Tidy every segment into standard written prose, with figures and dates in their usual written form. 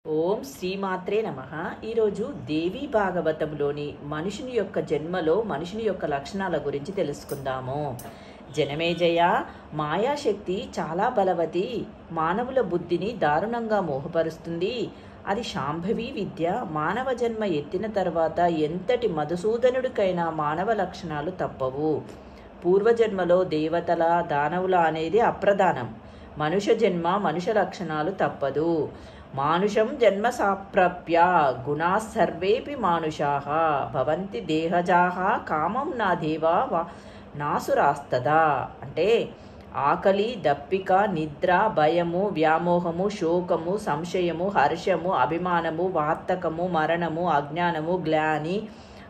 ఓం శ్రీమాత్రే నమః. ఈరోజు దేవీ భాగవతంలోని మనుషుని యొక్క జన్మలో మనుషుని యొక్క లక్షణాల గురించి తెలుసుకుందాము. జనమేజయ, మాయాశక్తి చాలా బలవతి, మానవుల బుద్ధిని దారుణంగా మోహపరుస్తుంది. అది శాంభవి విద్య. మానవ జన్మ ఎత్తిన తర్వాత ఎంతటి మధుసూదనుడికైనా మానవ లక్షణాలు తప్పవు. పూర్వజన్మలో దేవతల దానవుల అనేది అప్రధానం. మనుష్య జన్మ మనుష్య లక్షణాలు తప్పదు. మానుషం జన్మ సాప్రాప్య గుణా సర్వేపి మానుషాః భవంతి దేహజాః కామం నా దేవా నాసురాస్తదా. అంటే ఆకలి, దప్పిక, నిద్ర, భయము, వ్యామోహము, శోకము, సంశయము, హర్షము, అభిమానము, వార్తకము, మరణము, అజ్ఞానము, గ్లాని,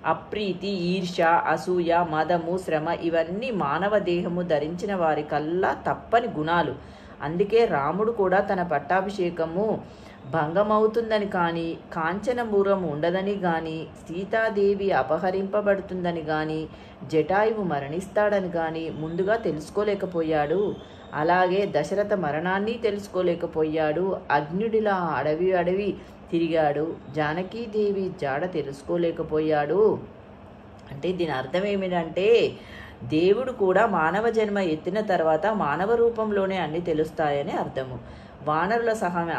అప్రీతి, ఈర్ష్య, అసూయ, మదము, శ్రమ ఇవన్నీ మానవ దేహము ధరించిన వారికల్లా తప్పని గుణాలు. అందుకే రాముడు కూడా తన పట్టాభిషేకము భంగమవుతుందని కానీ, కాంచనమూరం ఉండదని కానీ, సీతాదేవి అపహరింపబడుతుందని కానీ, జటాయువు మరణిస్తాడని కానీ ముందుగా తెలుసుకోలేకపోయాడు. అలాగే దశరథ మరణాన్ని తెలుసుకోలేకపోయాడు. అగ్నుడిలా అడవి తిరిగాడు. జానకీదేవి జాడ తెలుసుకోలేకపోయాడు. అంటే దీని అర్థం ఏమిటంటే, దేవుడు కూడా మానవ జన్మ ఎత్తిన తర్వాత మానవ రూపంలోనే అన్ని తెలుస్తాయని అర్థము. వానరుల సహాయం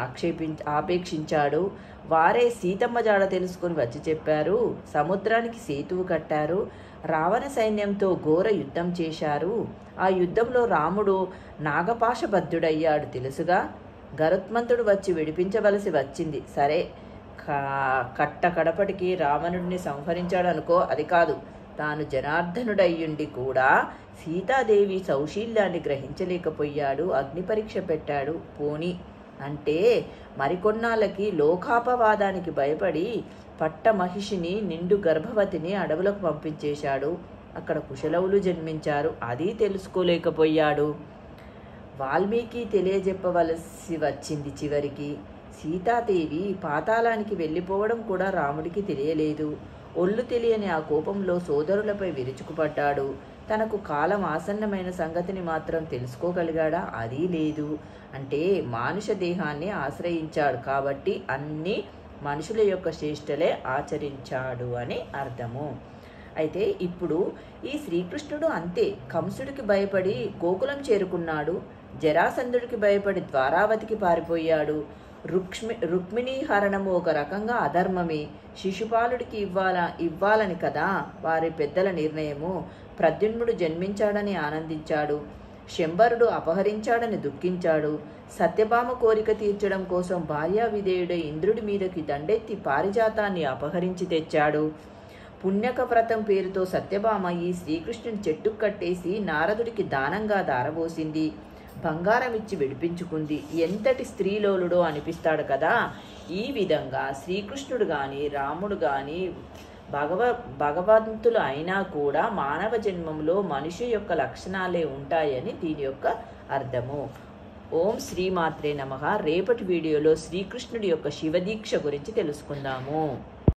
ఆపేక్షించాడు. వారే సీతమ్మ జాడ తెలుసుకుని వచ్చి చెప్పారు. సముద్రానికి సేతువు కట్టారు. రావణ సైన్యంతో ఘోర యుద్ధం చేశారు. ఆ యుద్ధంలో రాముడు నాగపాశబద్ధుడయ్యాడు తెలుసుగా. గరుత్మంతుడు వచ్చి విడిపించవలసి వచ్చింది. సరే, కడపటికి రావణుడిని సంహరించాడు అనుకో, అది కాదు. తాను జనార్దనుడయ్యుండి కూడా సీతాదేవి సౌశీల్యాన్ని గ్రహించలేకపోయాడు. అగ్ని పరీక్ష పెట్టాడు. పోని అంటే మరికొన్నాళ్ళకి లోకాపవాదానికి భయపడి పట్ట మహిషిని, నిండు గర్భవతిని అడవులకు పంపించేశాడు. అక్కడ కుశలవులు జన్మించారు. అది తెలుసుకోలేకపోయాడు. వాల్మీకి తెలియజెప్పవలసి వచ్చింది. చివరికి సీతాదేవి పాతాళానికి వెళ్ళిపోవడం కూడా రాముడికి తెలియలేదు. ఒళ్ళు తెలియని ఆ కోపంలో సోదరులపై విరుచుకుపడ్డాడు. తనకు కాలం ఆసన్నమైన సంగతిని మాత్రం తెలుసుకోగలిగాడా? అది లేదు. అంటే మానుష దేహాన్ని ఆశ్రయించాడు కాబట్టి అన్ని మనుషుల యొక్క చేష్టలే ఆచరించాడు అని అర్థము. అయితే ఇప్పుడు ఈ శ్రీకృష్ణుడు అంతే. కంసుడికి భయపడి గోకులం చేరుకున్నాడు. జరాసంధుడికి భయపడి ద్వారావతికి పారిపోయాడు. రుక్మిణీ హరణము ఒక రకంగా అధర్మమే. శిశుపాలుడికి ఇవ్వాలని కదా వారి పెద్దల నిర్ణయము. ప్రద్యుమ్నుడు జన్మించాడని ఆనందించాడు. శంబరుడు అపహరించాడని దుఃఖించాడు. సత్యభామ కోరిక తీర్చడం కోసం భార్యా విధేయుడై ఇంద్రుడి మీదకి దండెత్తి పారిజాతాన్ని అపహరించి తెచ్చాడు. పుణ్యక వ్రతం పేరుతో సత్యభామ ఈ శ్రీకృష్ణుని చెట్టుకు కట్టేసి నారదుడికి దానంగా దారబోసింది. బంగారం ఇచ్చి విడిపించుకుంది. ఎంతటి స్త్రీలోలుడో అనిపిస్తాడు కదా. ఈ విధంగా శ్రీకృష్ణుడు కానీ, రాముడు కానీ భగవంతులు అయినా కూడా మానవ జన్మంలో మనిషి యొక్క లక్షణాలే ఉంటాయని దీని యొక్క అర్థము. ఓం శ్రీమాత్రే నమః. రేపటి వీడియోలో శ్రీకృష్ణుడి యొక్క శివదీక్ష గురించి తెలుసుకుందాము.